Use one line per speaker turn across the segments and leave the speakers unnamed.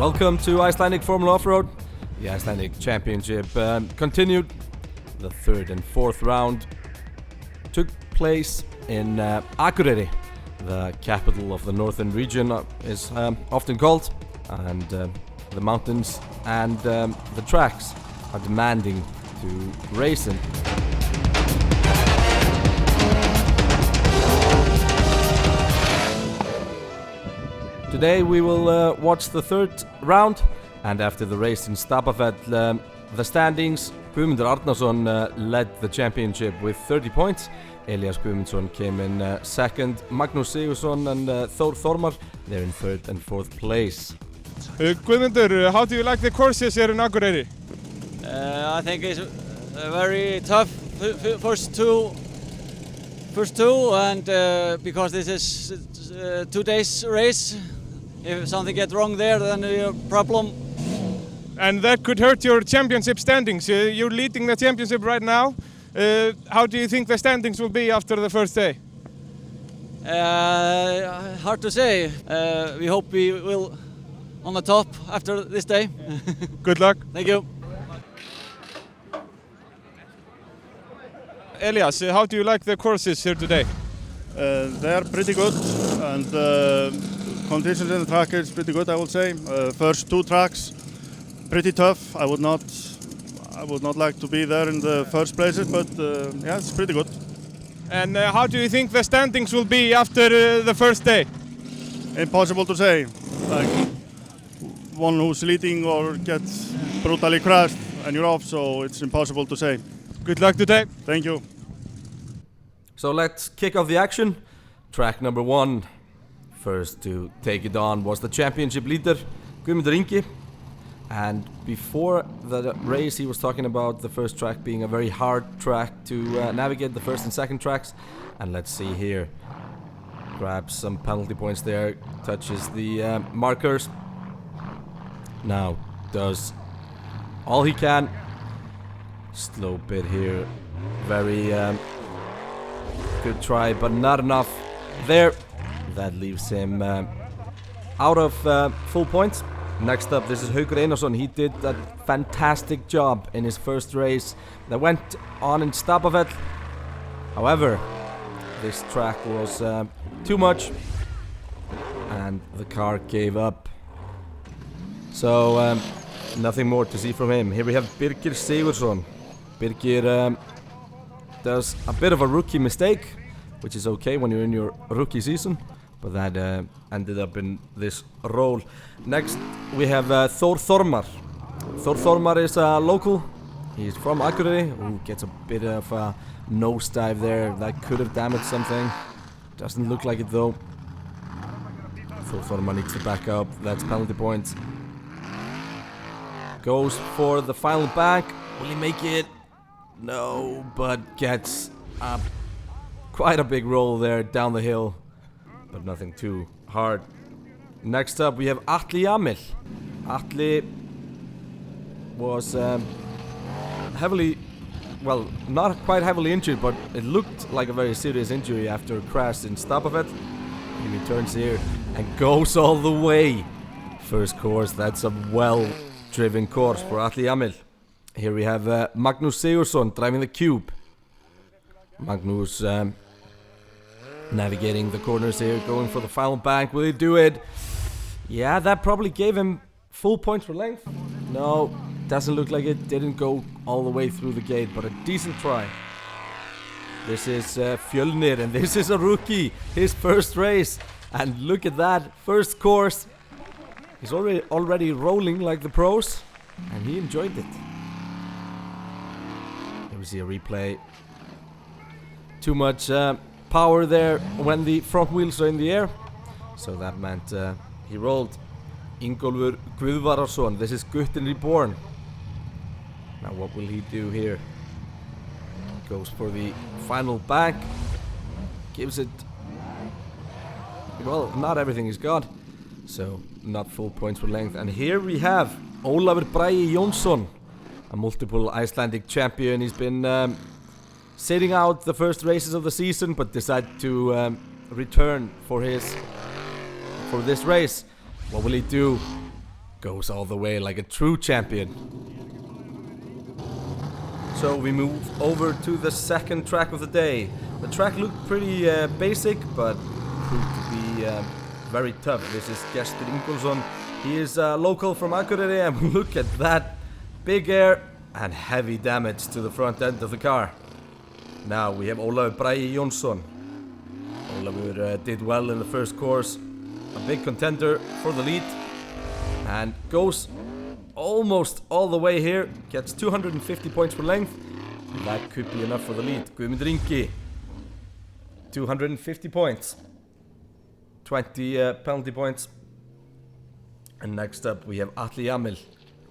Welcome to Icelandic Formula Offroad. The Icelandic Championship continued. The third and fourth round took place in Akureyri, the capital of the northern region is often called, and the mountains and the tracks are demanding to race in. Today we will watch the third round, and after the race in Stapafell, the standings, Guðmundur Arnarsson led the championship with 30 points. Elias Guðmundsson came in second. Magnús Sigurðsson and Þór Þormar, they're in third and fourth place.
Guðmundur, how do you like the courses here in Akureyri?
I think it's very tough first two, and because this is 2 days race. If something gets wrong there, then we have a problem.
And that could hurt your championship standings. You're leading the championship right now. How do you think the standings will be after the first day?
Hard to say. We hope we will on the top after this day.
Good luck.
Thank you.
Elias, how do you like the courses here today?
They are pretty good, and conditions in the track is pretty good, I would say. First two tracks, pretty tough. I would not like to be there in the first places, but yeah, it's pretty good.
And how do you think the standings will be after the first day?
Impossible to say. Like one who's leading or gets brutally crashed and you're off, so it's impossible to say.
Good luck today.
Thank you.
So let's kick off the action. Track number 1. First to take it on was the championship leader, Guðmundur Ingi. And before the race he was talking about the first track being a very hard track to navigate, the first and second tracks. And let's see here. Grabs some penalty points there, touches the markers. Now does all he can. Slow bit here. Very good try, but not enough there. That leaves him out of full points. Next up, this is Haukur Einarsson. He did a fantastic job in his first race that went on in Stapafell. However, this track was too much and the car gave up. So nothing more to see from him. Here we have Birgir Sigurðsson. Birgir does a bit of a rookie mistake, which is okay when you're in your rookie season. But that ended up in this role. Next we have Þór Þormar. Þór Þormar is a local. He's from Akureyri. Ooh, gets a bit of a nosedive there. That could have damaged something. Doesn't look like it though. Þór Þormar needs to back up. That's penalty points. Goes for the final bank. Will he make it? No, but gets quite a big roll there down the hill. But nothing too hard. Next up we have Atli Jamil. Atli was heavily, well, not quite heavily injured, but it looked like a very serious injury after a crash in Stapafell. He returns here and goes all the way. First course, that's a well-driven course for Atli Jamil. Here we have Magnús Sigurðsson driving the cube. Magnús navigating the corners here, going for the final bank. Will he do it? Yeah, that probably gave him full points for length. No, doesn't look like it. Didn't go all the way through the gate, but a decent try. This is Fjölnir, and this is a rookie. His first race. And look at that, first course. He's already rolling like the pros, and he enjoyed it. Here we see a replay. Too much power there when the front wheels are in the air, so that meant he rolled. Ingólfur Guðvarason, this is Guttin Reborn. Now what will he do here? Goes for the final bank, gives it, well, not everything he's got, so not full points for length. And here we have Ólafur Bragi Jónsson, a multiple Icelandic champion. He's been sitting out the first races of the season, but decided to return for this race. What will he do? goes all the way like a true champion. So we move over to the second track of the day. The track looked pretty basic, but proved to be very tough. This is Gestur Ingolson. He is local from Akureyri, and look at that. Big air and heavy damage to the front end of the car. Now we have Ólafur Bragi Jónsson. Ólafur did well in the first course. A big contender for the lead. And goes almost all the way here. Gets 250 points per length. And that could be enough for the lead. Guðmundur Ingi. 250 points. 20 penalty points. And next up we have Atli Jamil.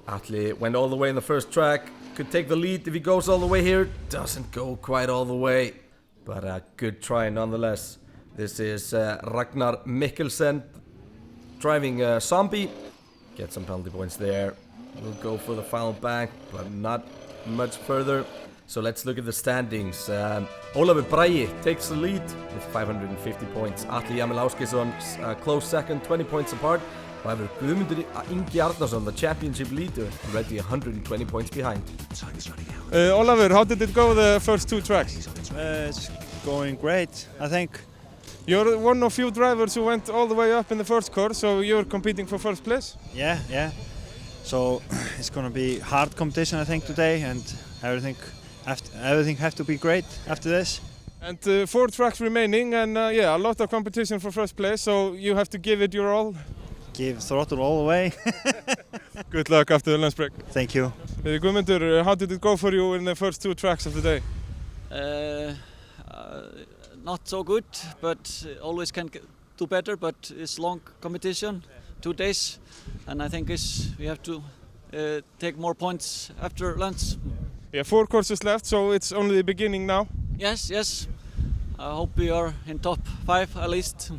Atli went all the way in the first track. Could take the lead if he goes all the way here. Doesn't go quite all the way. But a good try nonetheless. This is Ragnar Mikkelsen driving Zombie. Get some penalty points there. We'll go for the final bank, but not much further. So let's look at the standings. Ólafur Bragi takes the lead with 550 points. Atli Jamil Ásgeirsson close second, 20 points apart. However, Guðmundur Ingi Arnarsson, the championship leader, already 120 points behind.
Ólafur, how did it go the first two tracks?
It's going great, I think.
You're one of few drivers who went all the way up in the first course, so you're competing for first place?
Yeah. So it's going to be hard competition, I think, today, and everything has to be great after this.
And 4 tracks remaining, and a lot of competition for first place, so you have to give it your all.
Give throttle all the way.
Good luck after the lunch break.
Thank you.
Guðmundur, how did it go for you in the first 2 tracks of the day?
Not so good, but always can do better. But it's long competition, 2 days, and I think we have to take more points after lunch.
Yeah, 4 courses left, so it's only the beginning now.
Yes. I hope we are in top 5 at least.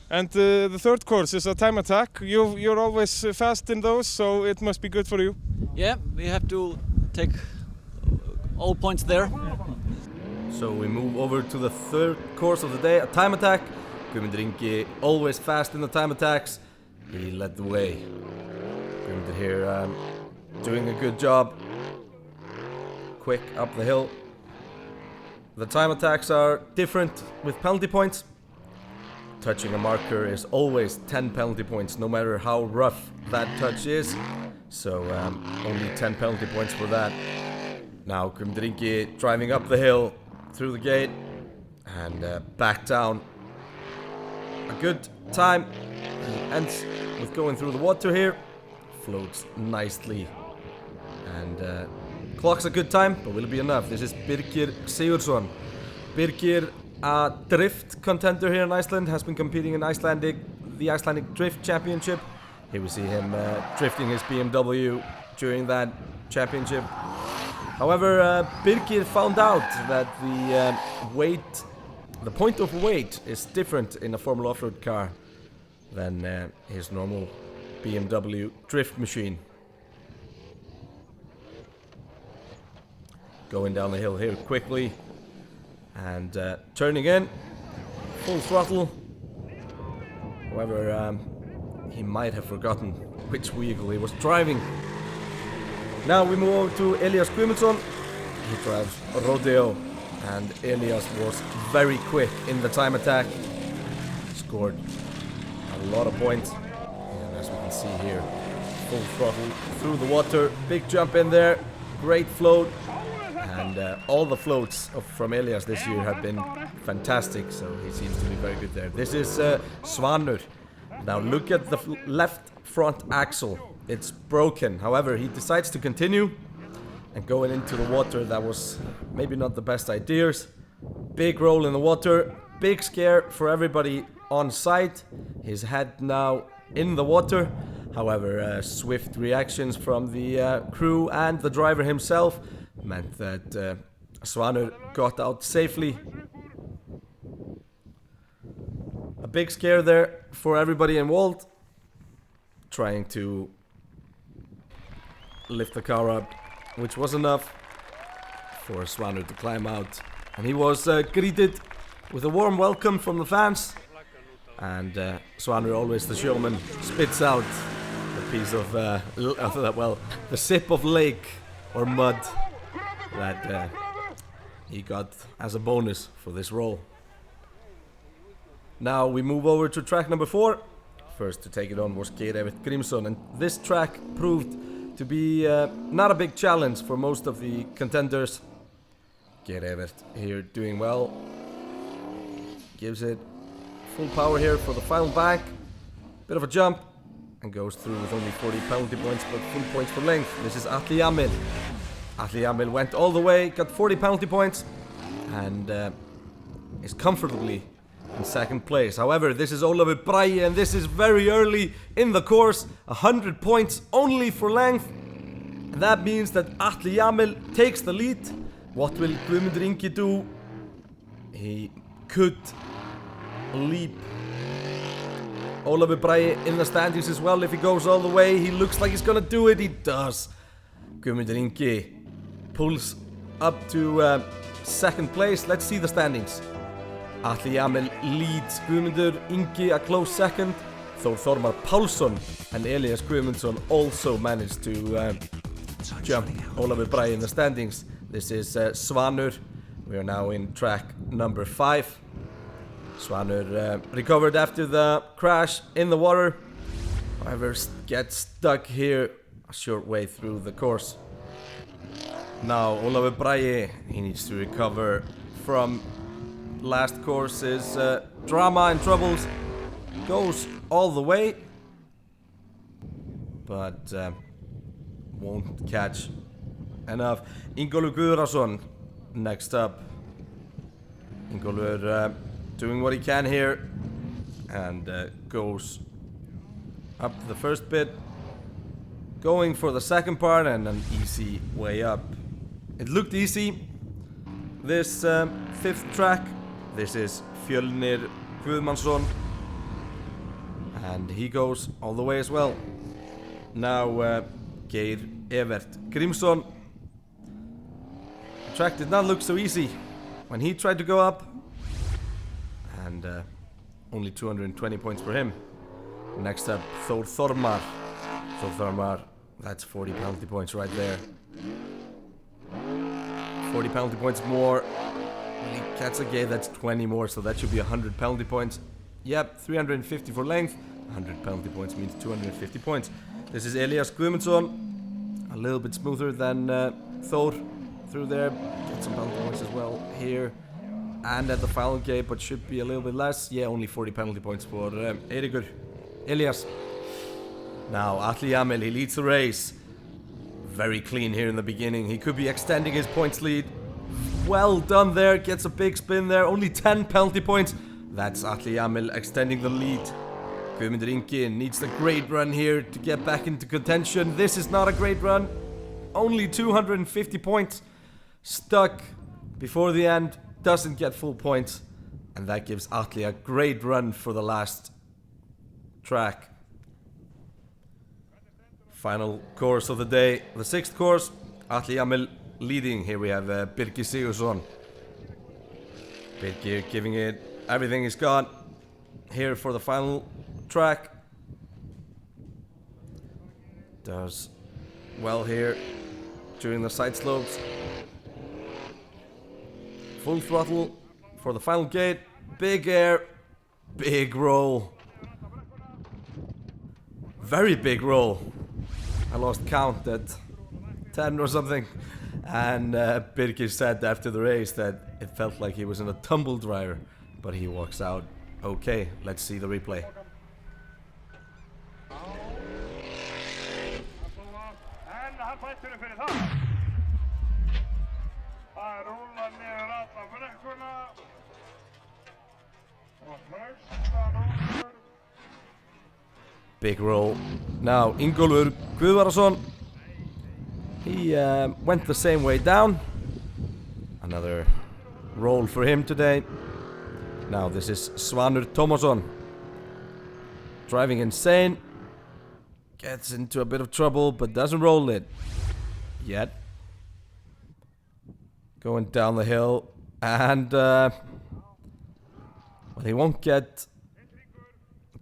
And the third course is a time attack. You're always fast in those, so it must be good for you.
Yeah, we have to take all points there.
So we move over to the third course of the day, a time attack. Guðmundur Ingi always fast in the time attacks. He led the way. Guðmundur here doing a good job. Quick up the hill. The time attacks are different with penalty points. Touching a marker is always 10 penalty points, no matter how rough that touch is. So only 10 penalty points for that. Now Guðmundur Ingi driving up the hill, through the gate, and back down. A good time. He ends with going through the water here. Floats nicely. And clocks a good time, but will it be enough? This is Birgir Sigurðsson. Birgir, a drift contender here in Iceland, has been competing in the Icelandic Drift Championship. Here we see him drifting his BMW during that championship. However, Birgir found out that the point of weight is different in a Formula Offroad car than his normal BMW drift machine. Going down the hill here quickly and turning in, full throttle. However, he might have forgotten which vehicle he was driving. Now we move over to Elias Guðmundsson. He drives a Rodeo, and Elias was very quick in the time attack. Scored a lot of points, and as we can see here, full throttle through the water, big jump in there, great float, and all the floats from Elias this year have been fantastic, so he seems to be very good there. This is Svanur. Now look at the left front axle. It's broken. However, he decides to continue and going into the water. That was maybe not the best ideas. Big roll in the water. Big scare for everybody on site. His head now in the water. However, swift reactions from the crew and the driver himself meant that Svanur got out safely. A big scare there for everybody involved. Trying to lift the car up, which was enough for Svanur to climb out. And he was greeted with a warm welcome from the fans. And Svanur, always the showman, spits out the piece of, well, the sip of lake or mud that he got as a bonus for this roll. Now we move over to track number 4. First to take it on was Geir Grimsson, and this track proved to be not a big challenge for most of the contenders. Geir here doing well. Gives it full power here for the final bank. Bit of a jump and goes through with only 40 penalty points but full points for length. This is Atli Jamil. Atli Jamil went all the way, got 40 penalty points and is comfortably in second place. However, this is Ólafur Bragi and this is very early in the course. 100 points only for length. And that means that Atli Jamil takes the lead. What will Guðmundur Ingi do? He could leap Ólafur Bragi in the standings as well if he goes all the way. He looks like he's gonna do it. He does. Guðmundur Ingi pulls up to second place. Let's see the standings. Atli Jamil leads Guðmundur Ingi a close second. Þór Þormar Pálsson and Elias Guðmundsson also managed to jump Ólafur Bragi in the standings. This is Svanur. We are now in track number 5. Svanur recovered after the crash in the water. However, gets stuck here a short way through the course. Now Ólafur Bragi, he needs to recover from last course's drama and troubles. Goes all the way, but won't catch enough. Ingólfur Guðrason next up. Ingólfur doing what he can here and goes up the first bit, going for the second part and an easy way up. It looked easy. This 5th track. This is Fjölnir Guðmundsson and he goes all the way as well. Now Geir Grimsson. The track did not look so easy when he tried to go up and only 220 points for him. Next up Þór Þormar. Þór Þormar, that's 40 penalty points right there. 40 penalty points more. He gets a Geir, that's 20 more, so that should be 100 penalty points. Yep, 350 for length. 100 penalty points means 250 points. This is Elias Guðmundsson. A little bit smoother than Thor through there. Get some penalty points as well here. And at the final gate, but should be a little bit less. Yeah, only 40 penalty points for Eiríkur. Elias. Now Atli Jamil, he leads the race. Very clean here in the beginning. He could be extending his points lead. Well done there, gets a big spin there. Only 10 penalty points. That's Atli Jamil extending the lead. Guðmundur Ingi needs the great run here to get back into contention. This is not a great run. Only 250 points. Stuck before the end. Doesn't get full points. And that gives Atli a great run for the last track. Final course of the day. The 6th course. Atli Jamil leading. Here we have Birgir Sigurðsson. Birgir giving it everything he's got here for the final track. Does well here during the side slopes. Full throttle for the final gate. Big air, big roll. Very big roll. I lost count at 10 or something. And Birgir said after the race that it felt like he was in a tumble dryer, but he walks out okay. Let's see the replay. Big roll. Now Ingólfur Guðrason. He went the same way down. Another roll for him today. Now this is Svanur Tómasson. Driving insane. Gets into a bit of trouble but doesn't roll it yet. Going down the hill and well, he won't get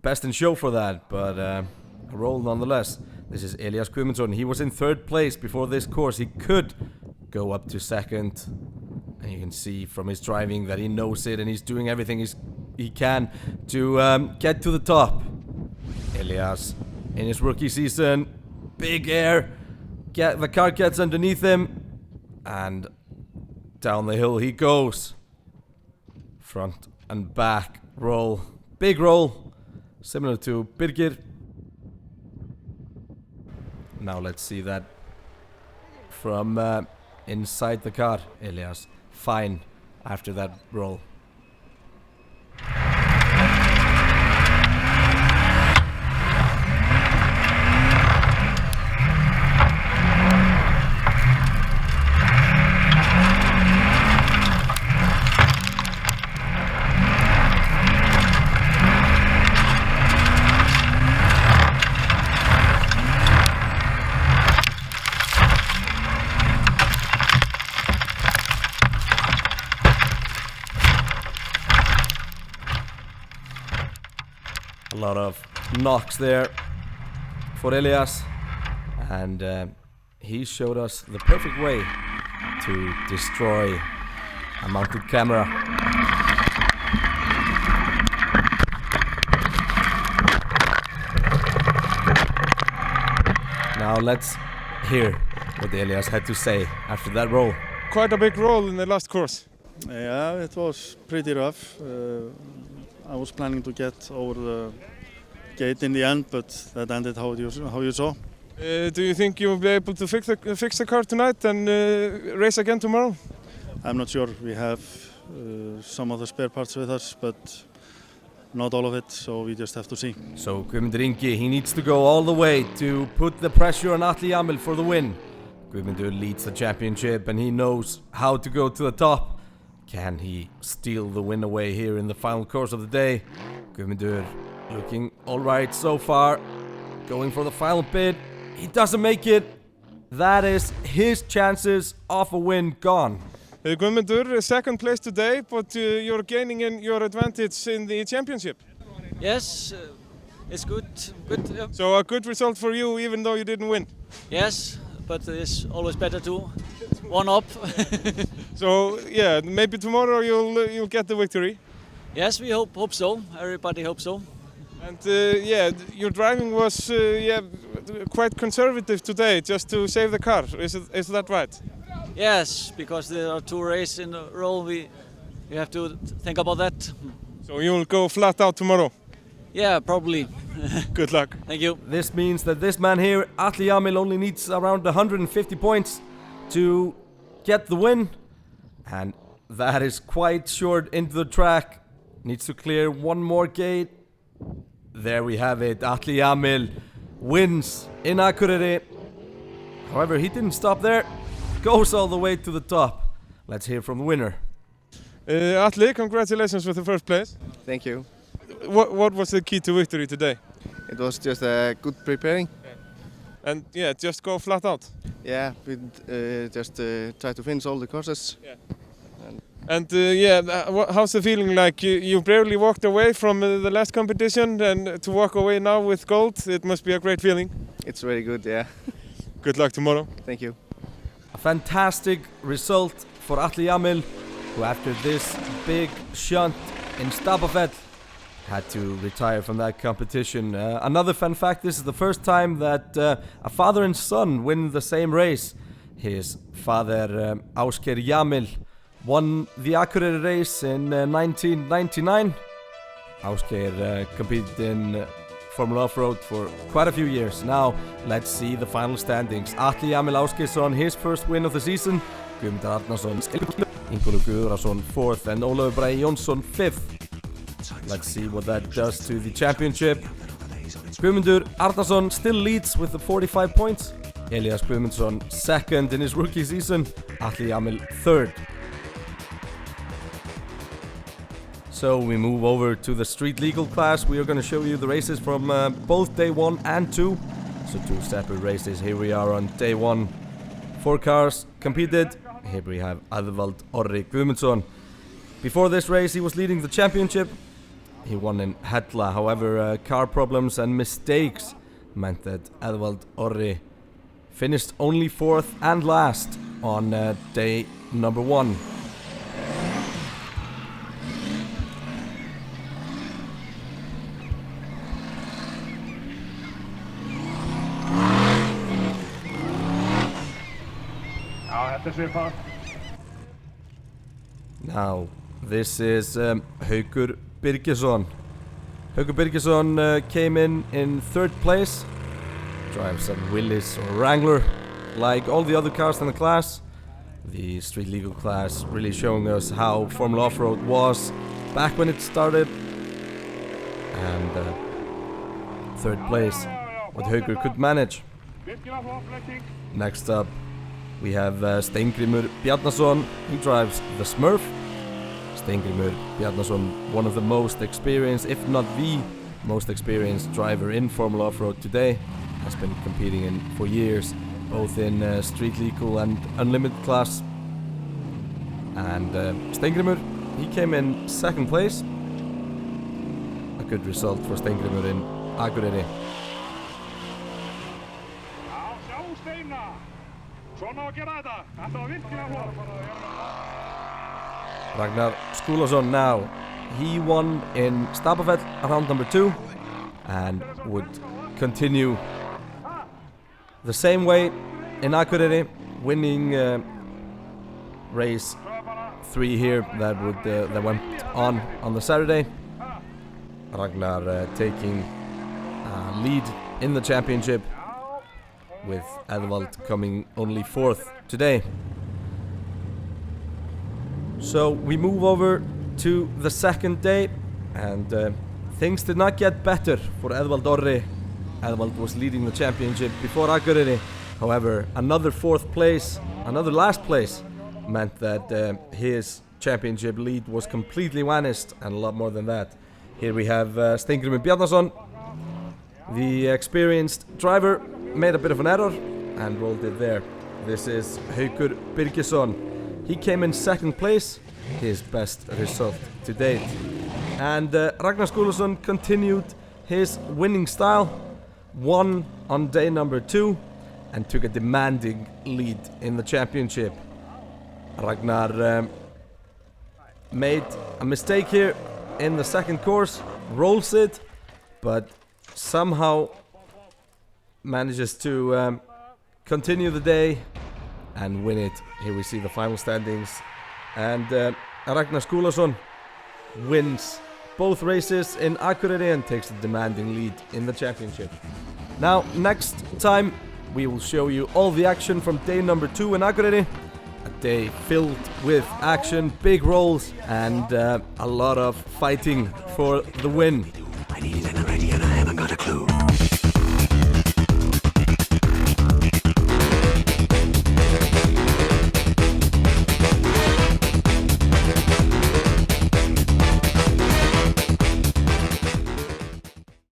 best in show for that, but a roll nonetheless. This is Elias Guðmundsson. He was in 3rd place before this course. He could go up to 2nd. And you can see from his driving that he knows it and he's doing everything he can to get to the top. Elias, in his rookie season, big air. The car gets underneath him. And down the hill he goes. Front and back roll. Big roll. Similar to Birgir. Now let's see that from inside the car. Elias, fine after that roll. A lot of knocks there for Elias, and he showed us the perfect way to destroy a mounted camera. Now let's hear what Elias had to say after that roll.
Quite a big roll in the last course.
Yeah, it was pretty rough. I was planning to get over the gate in the end, but that ended how you saw.
Do you think you will be able to fix the car tonight and race again tomorrow?
I'm not sure. We have some of the spare parts with us, but not all of it, so we just have to see.
So Guðmundur Ingi, he needs to go all the way to put the pressure on Atli Jamil for the win. Guðmundur leads the championship and he knows how to go to the top. Can he steal the win away here in the final course of the day? Guðmundur looking alright so far. Going for the final bid. He doesn't make it. That is his chances of a win gone.
Guðmundur, 2nd place today, but you're gaining in your advantage in the championship.
Yes, it's good. Yeah.
So a good result for you, even though you didn't win.
Yes, but it's always better to one up.
So yeah, maybe tomorrow you'll get the victory.
Yes, we hope so. Everybody hopes so.
And yeah, your driving was quite conservative today, just to save the car. Is that right?
Yes, because there are 2 races in a row. We have to think about that.
So you'll go flat out tomorrow?
Yeah, probably.
Good luck.
Thank you.
This means that this man here, Atli Jamil, only needs around 150 points to get the win. And that is quite short into the track. Needs to clear one more gate. There we have it. Atli Jamil wins in Akureyri. However, he didn't stop there. Goes all the way to the top. Let's hear from the winner.
Atli, congratulations with the 1st place.
Thank you.
What was the key to victory today?
It was just good preparing.
And yeah, just go flat out.
Yeah, we just try to finish all the courses.
Yeah. And yeah, how's the feeling like? You barely walked away from the last competition, and to walk away now with gold, it must be a great feeling.
It's very good, yeah.
Good luck tomorrow.
Thank you.
A fantastic result for Atli Jamil, who after this big shunt in Stabafell had to retire from that competition. Another fun fact, this is the first time that a father and son win the same race. His father, Ásgeir Jamil, won the Akureyri race in 1999. Ásgeir competed in Formula Offroad for quite a few years. Now, let's see the final standings. Atli Jamil Ásgeirsson, his 1st win of the season. Guðmundur Arnarsson, Ingólfur Guðrason 4th, and Ólafur Bragi Jónsson 5th. Let's see what that does to the championship. Guðmundur Arnarsson still leads with the 45 points. Elias Guðmundsson 2nd in his rookie season. Atli Jamil 3rd. So we move over to the street legal class. We are going to show you the races from both day 1 and 2. So 2 separate races. Here we are on day 1. 4 cars competed. Here we have Aðvald Orri Guðmundsson. Before this race he was leading the championship. He won in Hella. However, car problems and mistakes meant that Edvald Orri finished only 4th and last on day number 1. Now, this is Haukur Birgisson. Haukur Birgisson came in 3rd place. Drives a Willys or Wrangler, like all the other cars in the class. The street legal class really showing us how Formula Offroad was back when it started. And 3rd place, what Haukur could manage. Next up, we have Steingrímur Bjarnason. He drives the Smurf. Steingrímur Bjarnason, one of the most experienced, if not the most experienced driver in Formula Offroad today. Has been competing for years, both in street legal and unlimited class. And Steingrímur, he came in 2nd place. A good result for Steingrímur in Akureyri. Ragnar Skúlason now. He won in Stapafell round number 2 and would continue the same way in Akureyri, winning race 3 here that went on the Saturday. Ragnar taking lead in the championship, with Edvald coming only 4th today. So we move over to the 2nd day, and things did not get better for Edvald Orri. Edvald was leading the championship before Akureyri. However, another 4th place, another last place, meant that his championship lead was completely vanished, and a lot more than that. Here we have Steingrímur Bjarnason. The experienced driver made a bit of an error and rolled it there. This is Haukur Birgisson. He came in 2nd place, his best result to date. And Ragnar Skúlason continued his winning style, won on day number 2 and took a demanding lead in the championship. Ragnar made a mistake here in the 2nd course, rolls it, but somehow manages to continue the day and win it. Here we see the final standings, and Ragnar Skúlason wins both races in Akureyri and takes the demanding lead in the championship. Now, next time we will show you all the action from day number 2 in Akureyri. A day filled with action, big rolls, and a lot of fighting for the win.
I need it and I'm ready and I haven't got a clue.